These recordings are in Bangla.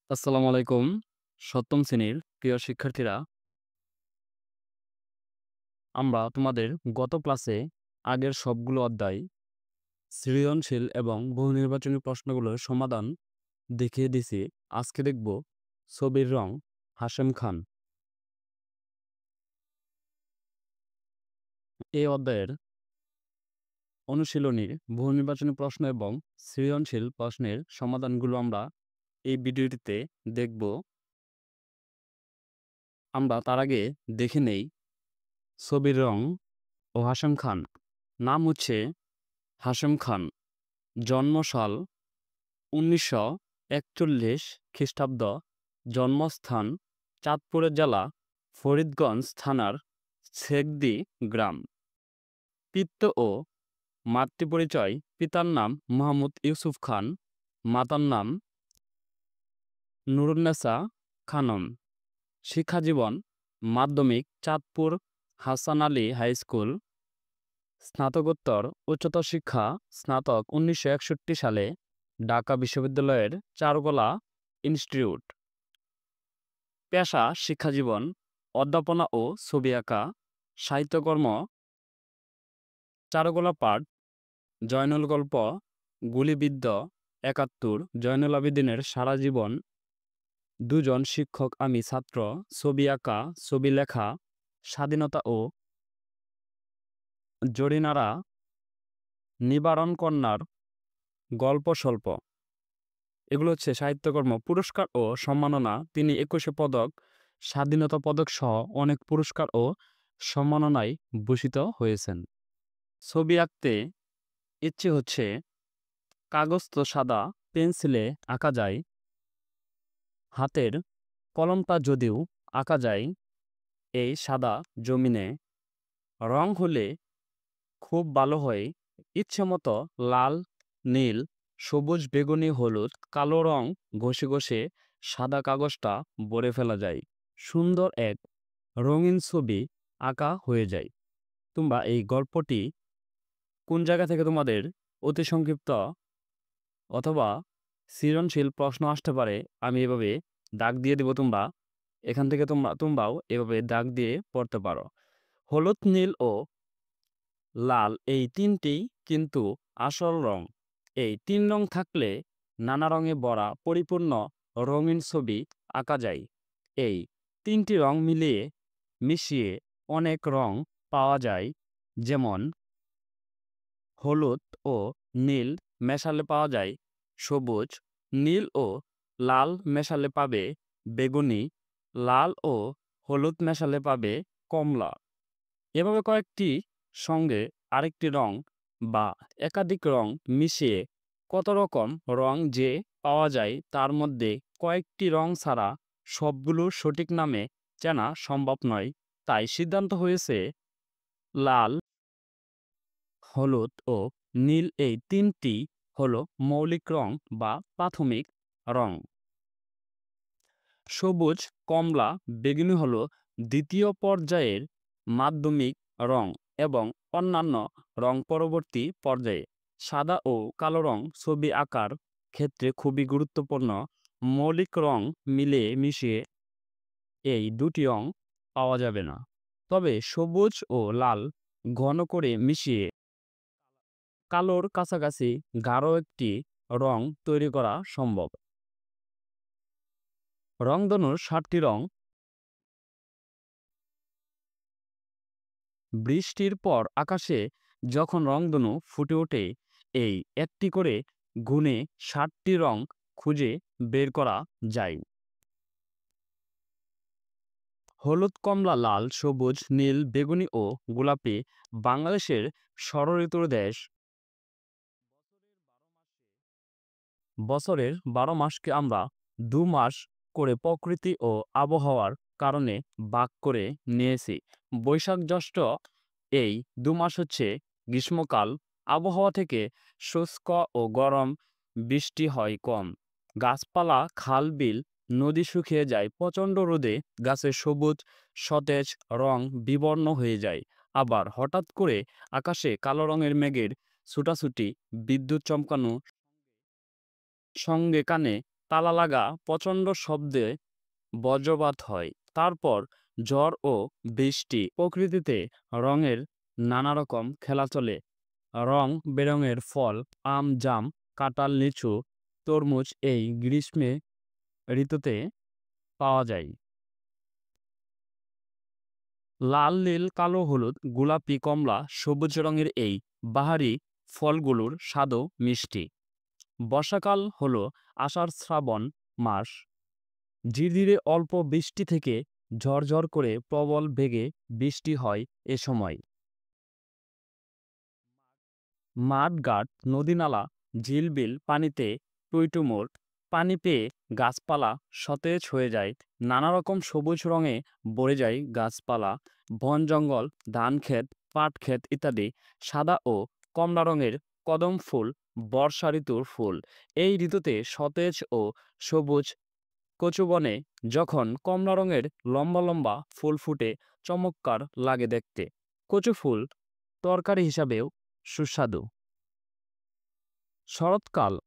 আসসালামু আলাইকুম। সপ্তম শ্রেণীর প্রিয় শিক্ষার্থীরা, আমরা তোমাদের গত ক্লাসে আগের সবগুলো অধ্যায় সৃজনশীল এবং বহুনির্বাচনী প্রশ্নগুলোর সমাধান দেখিয়ে দিছি। আজকে দেখব ছবির রং হাশেম খান। এই অধ্যায়ের অনুশীলনীর বহুনির্বাচনী প্রশ্ন এবং সৃজনশীল প্রশ্নের সমাধানগুলো আমরা এই ভিডিওটিতে দেখব। আমরা তার আগে দেখে নেই ছবির রং ও হাশেম খান। নাম হচ্ছে হাশেম খান। জন্মসাল ১৯৪১ খ্রিস্টাব্দ। জন্মস্থান চাঁদপুরের জেলা ফরিদগঞ্জ থানার শেখদি গ্রাম। পিতৃ ও মাতৃপরিচয়: পিতার নাম মোহাম্মদ ইউসুফ খান, মাতার নাম নুরুন্নেসা খানম। শিক্ষাজীবন: মাধ্যমিক চাঁদপুর হাসান আলী হাই স্কুল। স্নাতকোত্তর উচ্চতর শিক্ষা স্নাতক ১৯৬১ সালে ঢাকা বিশ্ববিদ্যালয়ের চারুকলা ইনস্টিটিউট। পেশা: শিক্ষাজীবন অধ্যাপনা ও ছবি আঁকা। সাহিত্যকর্ম: চারুকলা পাঠ, জয়নুল গল্প, গুলিবিদ্ধ ৭১, জয়নুল আবেদিনের সারা জীবন, দুজন শিক্ষক আমি ছাত্র, ছবি আঁকা, ছবি লেখা, স্বাধীনতা ও জরিনারা, নিবারণ কন্যার গল্প স্বল্প। এগুলো হচ্ছে সাহিত্যকর্ম। পুরস্কার ও সম্মাননা: তিনি ২১ পদক, স্বাধীনতা পদক সহ অনেক পুরস্কার ও সম্মাননায় ভূষিত হয়েছেন। ছবি আঁকতে ইচ্ছে হচ্ছে কাগজ তো সাদা, পেন্সিলে আঁকা যায়, হাতের কলমটা যদিও আঁকা যায় এই সাদা জমিনে। রং হলে খুব ভালো হয়, ইচ্ছে মতো লাল, নীল, সবুজ, বেগুনি, হলুদ, কালো রং ঘষে ঘষে সাদা কাগজটা ভরে ফেলা যায়, সুন্দর এক রঙিন ছবি আঁকা হয়ে যায়। তোমরা এই গল্পটি কোন জায়গা থেকে তোমাদের অতি সংক্ষিপ্ত অথবা সৃজনশীল প্রশ্ন আসতে পারে, আমি এভাবে দাগ দিয়ে দেব। তোমরা এখান থেকে তোমরাও এভাবে দাগ দিয়ে পড়তে পারো। হলুদ, নীল ও লাল এই তিনটি কিন্তু আসল রং। এই তিন রং থাকলে নানা রঙে ভরা পরিপূর্ণ রঙিন ছবি আঁকা যায়। এই তিনটি রং মিশিয়ে অনেক রং পাওয়া যায়। যেমন হলুদ ও নীল মেশালে পাওয়া যায় সবুজ, নীল ও লাল মেশালে পাবে বেগুনি, লাল ও হলুদ মেশালে পাবে কমলা। এভাবে কয়েকটি সঙ্গে আরেকটি রং বা একাধিক রং মিশিয়ে কত রকম রং যে পাওয়া যায়, তার মধ্যে কয়েকটি রং ছাড়া সবগুলো সঠিক নামে চেনা সম্ভব নয়। তাই সিদ্ধান্ত হয়েছে লাল, হলুদ ও নীল এই তিনটি হলো মৌলিক রং বা প্রাথমিক রং। সবুজ, কমলা, বেগুনি হলো দ্বিতীয় পর্যায়ের মাধ্যমিক রং এবং অন্যান্য রং পরবর্তী পর্যায়ে। সাদা ও কালো রং ছবি আঁকার ক্ষেত্রে খুবই গুরুত্বপূর্ণ। মৌলিক রং মিশিয়ে এই দুটি রং পাওয়া যাবে না। তবে সবুজ ও লাল ঘন করে মিশিয়ে কালোর কাছাকাছি গাঢ় একটি রং তৈরি করা সম্ভব। রংধনুর ৭টি রং। বৃষ্টির পর আকাশে যখন রংধনু ফুটে ওঠে, এই একটি করে গুণে ৭টি রং খুঁজে বের করা যায়। হলুদ, কমলা, লাল, সবুজ, নীল, বেগুনি ও গোলাপি বাংলাদেশের ষড়ঋতুর দেশ। বছরের ১২ মাসকে আমরা ২ মাস করে প্রকৃতি ও আবহাওয়ার কারণে ভাগ করে নিয়েছি। বৈশাখ, জ্যৈষ্ঠ এই ২ মাস হচ্ছে গ্রীষ্মকাল। আবহাওয়া থেকে শুষ্ক ও গরম, বৃষ্টি হয় কম। গাছপালা, খাল, বিল, নদী শুকিয়ে যায়। প্রচণ্ড রোদে গাছের সবুজ সতেজ রং বিবর্ণ হয়ে যায়। আবার হঠাৎ করে আকাশে কালো রঙের মেঘের ছুটাছুটি, বিদ্যুৎ চমকানো, সঙ্গে কানে তালা লাগা প্রচণ্ড শব্দে বজ্রপাত হয়। তারপর ঝড় ও বৃষ্টি। প্রকৃতিতে রঙের নানা রকম খেলা চলে। রং বেরঙের ফল, আম, জাম, কাঁঠাল, লিচু, তরমুজ এই গ্রীষ্মে ঋতুতে পাওয়া যায়। লাল, নীল, কালো, হলুদ, গোলাপি, কমলা, সবুজ রঙের এই বাহারি ফলগুলোর স্বাদও মিষ্টি। বর্ষাকাল হলো আষাঢ় শ্রাবণ মাস। ধীরে অল্প বৃষ্টি থেকে ঝরঝর করে প্রবল বেগে বৃষ্টি হয় এ সময়। মাঠ-ঘাট, নদী-নালা, ঝিল-বিল পানিতে টইটুম্বর। পানি পেয়ে গাছপালা সতেজ হয়ে যায়। নানা রকম সবুজ রঙে ভরে যায় গাছপালা, বন-জঙ্গল, ধানক্ষেত, পাটক্ষেত ইত্যাদি। সাদা ও কমলা রঙের কদম ফুল বর্ষা ঋতুর ফুল। এই ঋতুতে সতেজ ও সবুজ কচুবনে যখন কমলা রঙের লম্বা লম্বা ফুল ফুটে চমৎকার লাগে দেখতে। কচু ফুল তরকারি হিসাবেও সুস্বাদু। শরৎকাল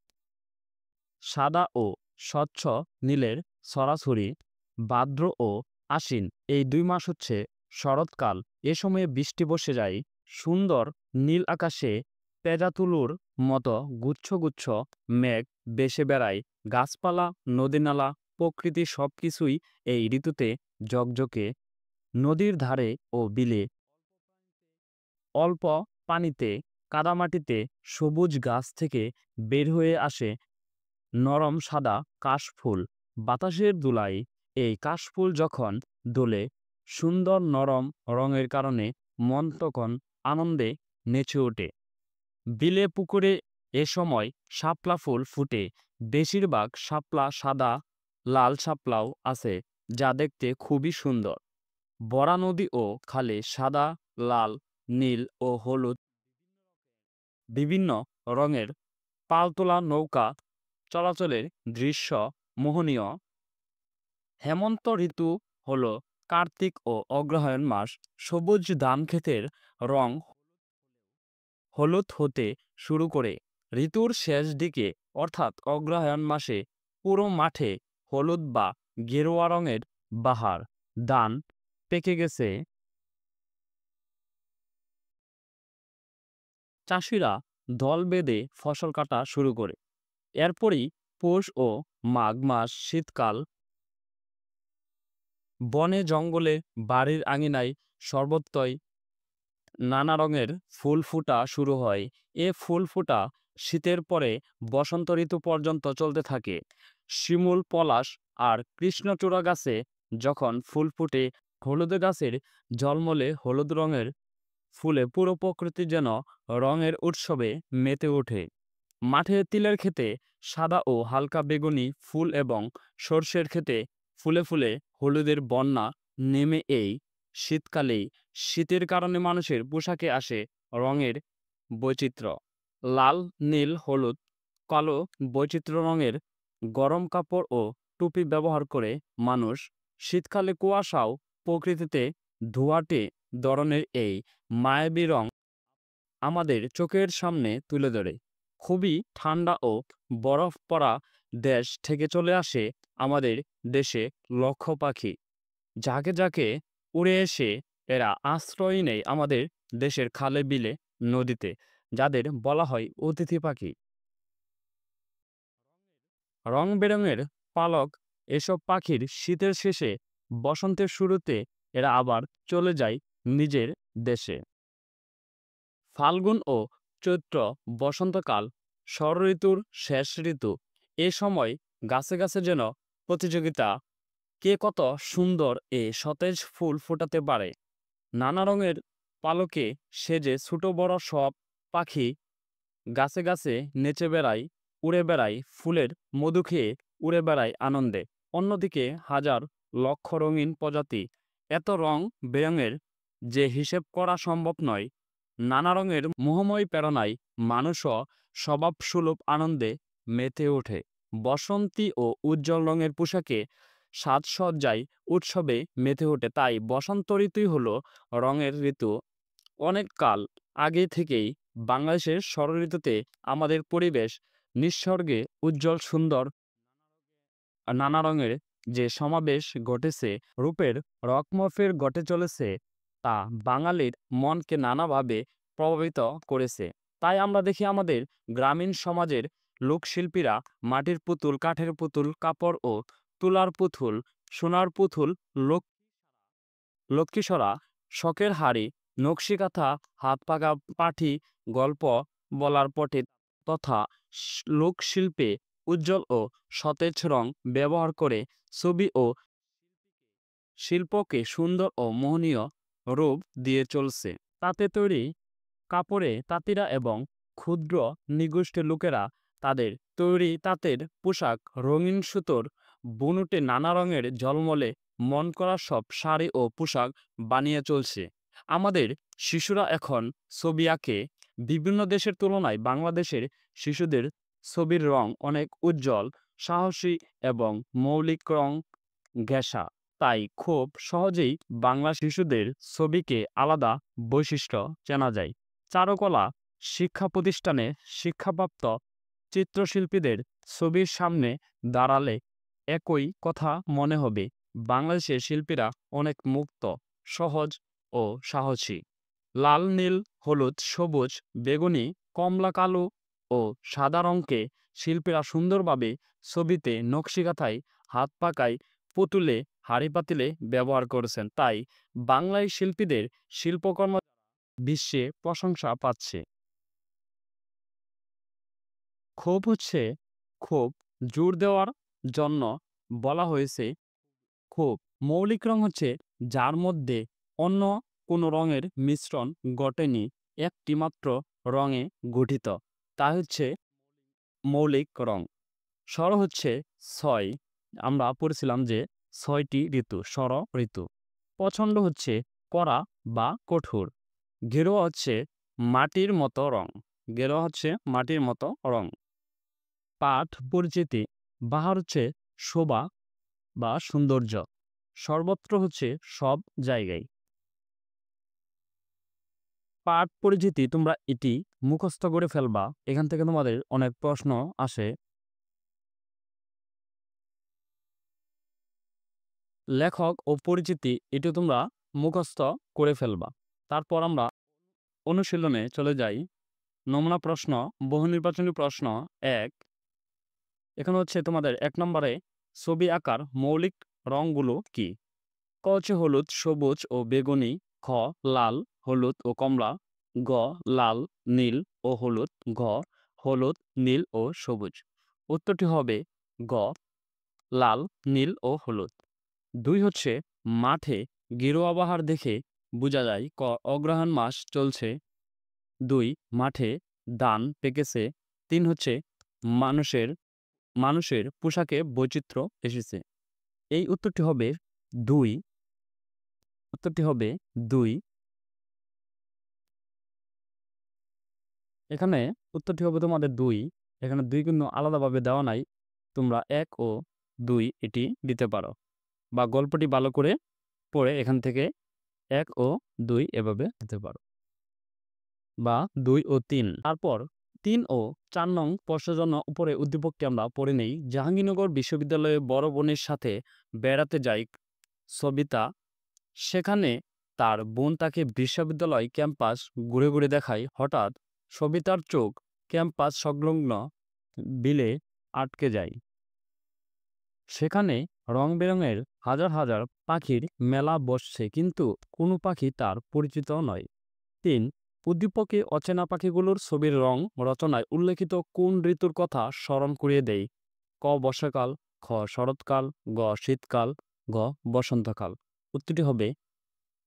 সাদা ও স্বচ্ছ নীলের ছড়াছড়ি। ভাদ্র ও আশ্বিন এই ২ মাস হচ্ছে শরৎকাল। এ সময়ে বৃষ্টি বসে যায়। সুন্দর নীল আকাশে পেঁজা তুলোর মতো গুচ্ছ গুচ্ছ মেঘ ভেসে বেড়ায়। গাছপালা, নদী-নালা, প্রকৃতি সবকিছুই এই ঋতুতে ঝকঝকে। নদীর ধারে ও বিলে অল্প পানিতে, কাদামাটিতে সবুজ গাছ থেকে বের হয়ে আসে নরম সাদা কাশফুল। বাতাসের দোলায় এই কাশফুল যখন দোলে, সুন্দর নরম রঙের কারণে মন তখন আনন্দে নেচে ওঠে। বিলে পুকুরে এ সময় শাপলা ফুল ফুটে। বেশিরভাগ শাপলা সাদা, লাল শাপলাও আছে যা দেখতে খুবই সুন্দর। বরা নদী ও খালে সাদা, লাল, নীল ও হলুদ বিভিন্ন রঙের পালতোলা নৌকা চলাচলের দৃশ্য মোহনীয়। হেমন্ত ঋতু হল কার্তিক ও অগ্রহায়ণ মাস। সবুজ ধানক্ষেতের রং হলুদ হতে শুরু করে। ঋতুর শেষ দিকে অর্থাৎ অগ্রহায়ণ মাসে পুরো মাঠে হলুদ বা গেরুয়া রঙের বাহার। ধান পেকে গেছে। চাষিরা দল বেঁধে ফসল কাটা শুরু করে। এরপরই পৌষ ও মাঘ মাস শীতকাল। বনে জঙ্গলে বাড়ির আঙিনায় সর্বত্রই নানা রঙের ফুল ফুটা শুরু হয়। এ ফুল ফুটা শীতের পরে বসন্ত ঋতু পর্যন্ত চলতে থাকে। শিমুল, পলাশ আর কৃষ্ণচূড়া গাছে যখন ফুল ফুটে, হলুদ গাছের ঝলমলে হলুদ রঙের ফুলে পুরো প্রকৃতি যেন রঙের উৎসবে মেতে ওঠে। মাঠে তিলের ক্ষেতে সাদা ও হালকা বেগুনি ফুল এবং সর্ষের ক্ষেতে ফুলে ফুলে হলুদের বন্যা নেমে এই শীতকালেই। শীতের কারণে মানুষের পোশাকে আসে রঙের বৈচিত্র্য। লাল, নীল, হলুদ, কালো বৈচিত্র্য রঙের গরম কাপড় ও টুপি ব্যবহার করে মানুষ। শীতকালে কুয়াশাও প্রকৃতিতে ধোঁয়াটে ধরনের এই মায়াবী রং আমাদের চোখের সামনে তুলে ধরে। খুবই ঠান্ডা ও বরফ পড়া দেশ থেকে চলে আসে আমাদের দেশে লক্ষ পাখি। ঝাঁকে ঝাঁকে উড়ে এসে এরা আশ্রয় নেয় আমাদের দেশের খালে বিলে নদীতে, যাদের বলা হয় অতিথি পাখি। রং বেরঙের পালক এসব পাখির শীতের শেষে বসন্তের শুরুতে এরা আবার চলে যায় নিজের দেশে। ফাল্গুন ও চৈত্র বসন্তকাল ষড়ঋতুর শেষ ঋতু। এ সময় গাছে গাছে যেন প্রতিযোগিতা, কে কত সুন্দর এ সতেজ ফুল ফোটাতে পারে। নানা রঙের পালকে সেজে ছোট বড় সব পাখি গাছে গাছে নেচে বেড়ায়, উড়ে বেড়ায়, ফুলের মধু খেয়ে উড়ে বেড়ায় আনন্দে। অন্যদিকে হাজার লক্ষ রঙিন প্রজাতি, এত রং বেরঙের যে হিসেব করা সম্ভব নয়। নানা রঙের মোহময় প্রেরণায় মানুষও স্বভাবসুলভ আনন্দে মেতে ওঠে। বসন্তী ও উজ্জ্বল রঙের পোশাকে সাজসজ্জায় উৎসবে মেতে ওঠে। তাই বসন্ত ঋতুই হলো রঙের ঋতু। অনেক কাল আগে থেকেই বাংলাদেশের ষড়ঋতুতে আমাদের পরিবেশ নিঃসর্গে উজ্জ্বল সুন্দর নানা রঙের যে সমাবেশ ঘটেছে, রূপের রকমফের ঘটে চলেছে, তা বাঙালির মনকে নানাভাবে প্রভাবিত করেছে। তাই আমরা দেখি আমাদের গ্রামীণ সমাজের লোকশিল্পীরা মাটির পুতুল, কাঠের পুতুল, কাপড় ও তুলার পুতুল, সোনার পুতুল, লক্ষ্মীসরা, শখের হাড়ি, নকশিকাঁথা, হাত পাকা পাঠি, গল্প বলার পটে তথা লোকশিল্পে উজ্জ্বল ও সতেজ রং ব্যবহার করে ছবি ও শিল্পকে সুন্দর ও মোহনীয় রূপ দিয়ে চলছে। তাতে তৈরি কাপড়ে তাঁতিরা এবং ক্ষুদ্র নিগোষ্ঠীর লোকেরা তাদের তৈরি তাঁতের পোশাক, রঙিন সুতোর বুনটে নানা রঙের ঝলমলে মন করা সব শাড়ি ও পোশাক বানিয়ে চলছে। আমাদের শিশুরা এখন ছবি আঁকে। বিভিন্ন দেশের তুলনায় বাংলাদেশের শিশুদের ছবির রং অনেক উজ্জ্বল, সাহসী এবং মৌলিক রং ঘেঁষা। তাই খুব সহজেই বাংলা শিশুদের ছবিকে আলাদা বৈশিষ্ট্য চেনা যায়। চারুকলা শিক্ষা প্রতিষ্ঠানে শিক্ষাপ্রাপ্ত চিত্রশিল্পীদের ছবির সামনে দাঁড়ালে একই কথা মনে হবে। বাংলাদেশের শিল্পীরা অনেক মুক্ত, সহজ ও সাহসী। লাল, নীল, হলুদ, সবুজ, বেগুনি, কমলা, কালো ও সাদা রঙকে শিল্পীরা সুন্দরভাবে ছবিতে, নকশিকাঁথায়, হাত পাকায়, পুতুলে, হাঁড়ি পাতিলে ব্যবহার করেছেন। তাই বাংলায় শিল্পীদের শিল্পকর্ম বিশ্বে প্রশংসা পাচ্ছে। ক্ষোভ হচ্ছে ক্ষোভ জোর দেওয়ার জন্য বলা হয়েছে ক্ষোভ। মৌলিক রং হচ্ছে যার মধ্যে অন্য কোনো রঙের মিশ্রণ ঘটেনি, একটি মাত্র রঙে গঠিত, তা হচ্ছে মৌলিক রং। ষড় হচ্ছে ছয়। আমরা পড়েছিলাম যে ৬টি ঋতু, ষড় ঋতু। প্রচণ্ড হচ্ছে কড়া বা কঠোর। গেরুয়া হচ্ছে মাটির মতো রং। গেরুয়া হচ্ছে মাটির মতো রং। পাঠ পরিচিতি। বাহার হচ্ছে শোভা বা সৌন্দর্য। সর্বত্র হচ্ছে সব জায়গায়। পাঠ পরিচিতি তোমরা এটি মুখস্থ করে ফেলবা, এখান থেকে তোমাদের অনেক প্রশ্ন আসে। লেখক ও পরিচিতি এটি তোমরা মুখস্থ করে ফেলবা। তারপর আমরা অনুশীলনে চলে যাই। নমুনা প্রশ্ন, বহু নির্বাচনী প্রশ্ন ১। এখানে হচ্ছে তোমাদের ১ নম্বরে ছবি আঁকার মৌলিক রঙগুলো কি? ক হচ্ছে হলুদ, সবুজ ও বেগুনি। খ লাল, হলুদ ও কমলা। গ লাল, নীল ও হলুদ। ঘ হলুদ, নীল ও সবুজ। উত্তরটি হবে গ লাল, নীল ও হলুদ। ২ হচ্ছে মাঠে গেরুয়া বাহার দেখে বোঝা যায়। ক অগ্রহায়ণ মাস চলছে। ২ মাঠে ধান পেকেছে। ৩ হচ্ছে মানুষের মানুষের পোশাকে বৈচিত্র্য এসেছে। এই উত্তরটি হবে ২। উত্তরটি হবে ২। এখানে উত্তরটি হবে তোমাদের ২। এখানে ২ কিন্তু আলাদাভাবে দেওয়া নাই। তোমরা ১ ও ২ এটি দিতে পারো, বা গল্পটি ভালো করে পড়ে এখান থেকে ১ ও ২ এভাবে দিতে পারো, বা ২ ও ৩। তারপর ৩ ও ৪ নং প্রশ্নের জন্য উপরে উদ্দীপকটি আমরা পড়ে নেই। জাহাঙ্গীরনগর বিশ্ববিদ্যালয়ে বড় বোনের সাথে বেড়াতে যায় সবিতা। সেখানে তার বোন তাকে বিশ্ববিদ্যালয় ক্যাম্পাস ঘুরে ঘুরে দেখায়। হঠাৎ সবিতার চোখ ক্যাম্পাস সংলগ্ন বিলে আটকে যায়। সেখানে রং-বেরঙের হাজার হাজার পাখির মেলা বসছে, কিন্তু কোনো পাখি তার পরিচিত নয়। ৩ উদ্দীপকে অচেনা পাখিগুলোর ছবির রং রচনায় উল্লেখিত কোন ঋতুর কথা স্মরণ করিয়ে দেয়? ক বর্ষাকাল, খ শরৎকাল, গ শীতকাল, গ বসন্তকাল। উত্তরটি হবে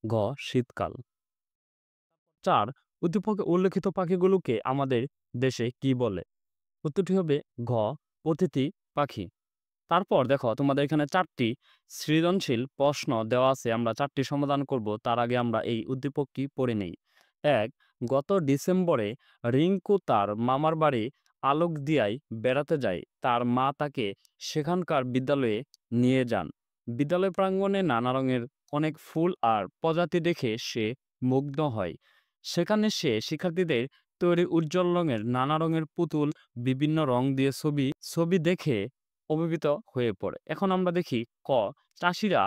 গ শীতকাল। ৪ উদ্দীপকে উল্লেখিত পাখিগুলোকে আমাদের দেশে কি বলে? উত্তরটি হবে ঘ অতিথি পাখি। তারপর দেখো তোমাদের এখানে ৪টি সৃজনশীল প্রশ্ন দেওয়া আছে। আমরা ৪টি সমাধান করব, তার আগে আমরা এই উদ্দীপকটি পড়ে নেই। ১ গত ডিসেম্বরে রিংকু তার মামার বাড়ি আলোকদিয়ায় বেড়াতে যায়। তার মা তাকে সেখানকার বিদ্যালয়ে নিয়ে যান। বিদ্যালয় প্রাঙ্গণে নানা রঙের অনেক ফুল আর প্রজাতি দেখে সে মুগ্ধ হয়। সেখানে সে শিক্ষার্থীদের তৈরি উজ্জ্বল রঙের নানা রঙের পুতুল, বিভিন্ন রং দিয়ে ছবি দেখে অভিভূত হয়ে পড়ে। এখন আমরা দেখি ক, চাষিরা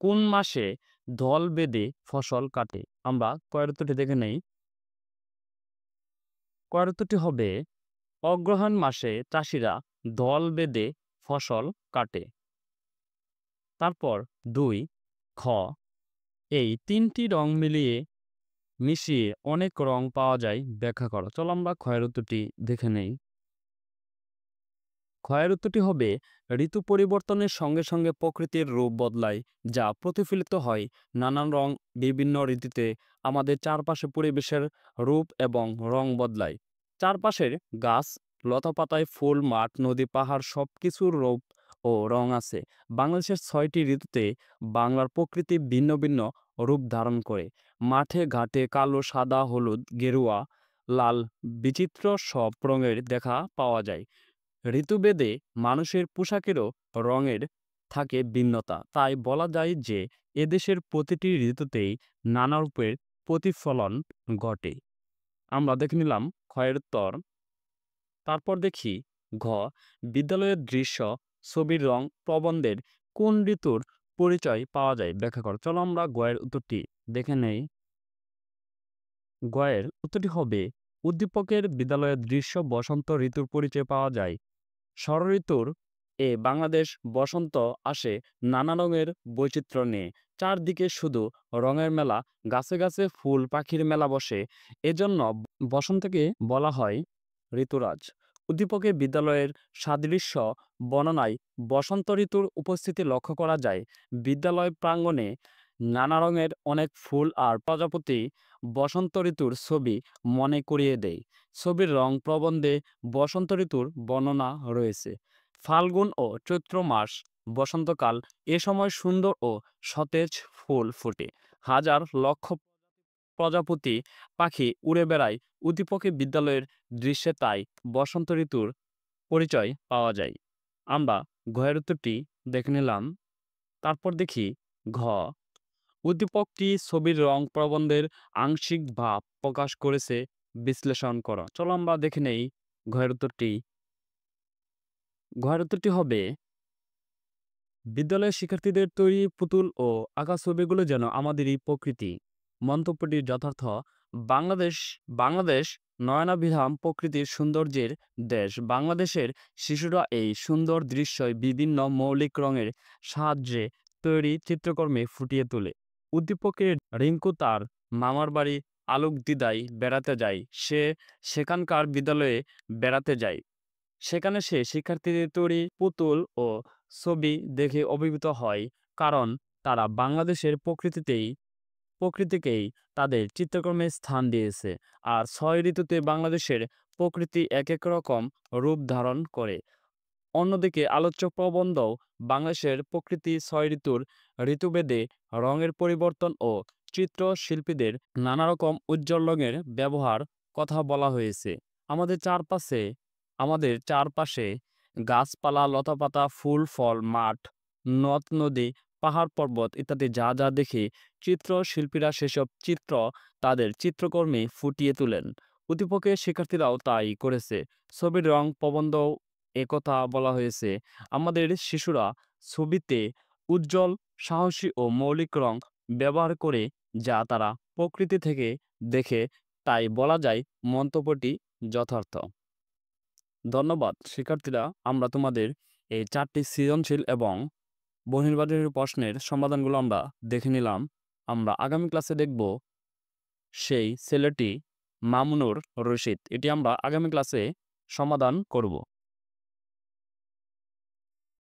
কোন মাসে দল বেঁধে ফসল কাটে? আমরা কয়ের উত্তরটি দেখে নেই। কয়ের উত্তরটি হবে অগ্রহায়ণ মাসে চাষিরা দল বেঁধে ফসল কাটে। তারপর ২ খ, এই ৩টি রং মিশিয়ে অনেক রং পাওয়া যায়, ব্যাখ্যা করো। চলো আমরা ক্ষয়ের উত্তরটি দেখে নেই। ক্ষয়ের উত্তরটি হবে ঋতু পরিবর্তনের সঙ্গে সঙ্গে প্রকৃতির রূপ বদলায়, যা প্রতিফলিত হয় নানান রং। বিভিন্ন ঋতুতে আমাদের চারপাশে পরিবেশের রূপ এবং রং বদলায়। চারপাশের গাছ, লতাপাতায়, ফুল, মাঠ, নদী, পাহাড় সবকিছুর রূপ ও রং আছে। বাংলাদেশের ৬টি ঋতুতে বাংলার প্রকৃতি ভিন্ন ভিন্ন রূপ ধারণ করে। মাঠে ঘাটে কালো, সাদা, হলুদ, গেরুয়া, লাল বিচিত্র সব রঙের দেখা পাওয়া যায়। ঋতুভেদে মানুষের পোশাকেরও রঙের থাকে ভিন্নতা। তাই বলা যায় যে এদেশের প্রতিটি ঋতুতেই নানা রূপের প্রতিফলন ঘটে। আমরা দেখে নিলাম ক্ষয়ের উত্তর। তারপর দেখি ঘ, বিদ্যালয়ের দৃশ্য, ছবির রং, প্রবন্ধের কোন ঋতুর পরিচয় পাওয়া যায়, ব্যাখ্যা করো। চলো আমরা গয়ের উত্তরটি দেখে নেই। গয়ের উত্তরটি হবে উদ্দীপকের বিদ্যালয়ের দৃশ্য বসন্ত ঋতুর পরিচয় পাওয়া যায়। ষড়ঋতুর বাংলাদেশ বসন্ত আসে নানা রঙের বৈচিত্র্য নিয়ে। চারদিকে শুধু রঙের মেলা, গাছে গাছে ফুল, পাখির মেলা বসে। এজন্য বসন্তকে বলা হয় ঋতুরাজ। উদ্দীপকে বিদ্যালয়ের সাদৃশ্য বর্ণনায় বসন্ত ঋতুর উপস্থিতি লক্ষ্য করা যায়। বিদ্যালয় প্রাঙ্গণে নানা রঙের অনেক ফুল আর প্রজাপতি বসন্ত ঋতুর ছবি মনে করিয়ে দেয়। ছবির রং প্রবন্ধে বসন্ত ঋতুর বর্ণনা রয়েছে। ফাল্গুন ও চৈত্র মাস বসন্তকাল। এ সময় সুন্দর ও সতেজ ফুল ফোটে। হাজার লক্ষ প্রজাপতি পাখি উড়ে বেড়ায়। উদ্দীপকে বিদ্যালয়ের দৃশ্যে তাই বসন্ত ঋতুর পরিচয় পাওয়া যায়। আমরা ঘয়ের উত্তরটি দেখে নিলাম। তারপর দেখি ঘ, উদ্দীপকটি ছবির রং প্রবন্ধের আংশিক ভাব প্রকাশ করেছে, বিশ্লেষণ করো। চলো আমরা দেখে নেই ঘয়ের উত্তরটি। ঘয়ের উত্তরটি হবে বিদ্যালয়ের শিক্ষার্থীদের তৈরি পুতুল ও আঁকা ছবিগুলো যেন আমাদেরই প্রকৃতি। মন্তব্যটি যথার্থ। বাংলাদেশ বাংলাদেশ নয়নাভিরাম প্রকৃতির সৌন্দর্যের দেশ। বাংলাদেশের শিশুরা এই সুন্দর দৃশ্যই বিভিন্ন মৌলিক রঙের সাহায্যে তৈরি চিত্রকর্মে ফুটিয়ে তোলে। উদ্দীপকে রিঙ্কু তার মামার বাড়ি আলোকদিদায় বেড়াতে যায়। সেখানকার বিদ্যালয়ে বেড়াতে যায়। সেখানে সে শিক্ষার্থীদের তৈরি পুতুল ও ছবি দেখে অভিভূত হয়, কারণ তারা বাংলাদেশের প্রকৃতিকেই তাদের চিত্রকর্মে স্থান দিয়েছে। আর ৬ ঋতুতে বাংলাদেশের প্রকৃতি এক এক রকম রূপ ধারণ করে। অন্যদিকে আলোচ্য প্রবন্ধও বাংলাদেশের প্রকৃতি ৬ ঋতুভেদে রঙের পরিবর্তন ও চিত্রশিল্পীদের নানা রকম উজ্জ্বল রঙের ব্যবহার কথা বলা হয়েছে। আমাদের চারপাশে গাছপালা, লতাপাতা, ফুল, ফল, মাঠ, নদ নদী, পাহাড় পর্বত ইত্যাদি যা যা দেখি, চিত্রশিল্পীরা সেসব চিত্র তাদের চিত্রকর্মে ফুটিয়ে তোলেন। উদ্দীপকের শিক্ষার্থীরাও তাই করেছে। ছবির রং প্রবন্ধও একথা বলা হয়েছে। আমাদের শিশুরা ছবিতে উজ্জ্বল, সাহসী ও মৌলিক রং ব্যবহার করে, যা তারা প্রকৃতি থেকে দেখে। তাই বলা যায় মন্তব্যটি যথার্থ। ধন্যবাদ শিক্ষার্থীরা। আমরা তোমাদের এই 4টি সৃজনশীল এবং বহির্বাদী প্রশ্নের সমাধানগুলো আমরা দেখে নিলাম। আমরা আগামী ক্লাসে দেখব সেই ছেলেটি মামুনুর রশিদ। এটি আমরা আগামী ক্লাসে সমাধান করব।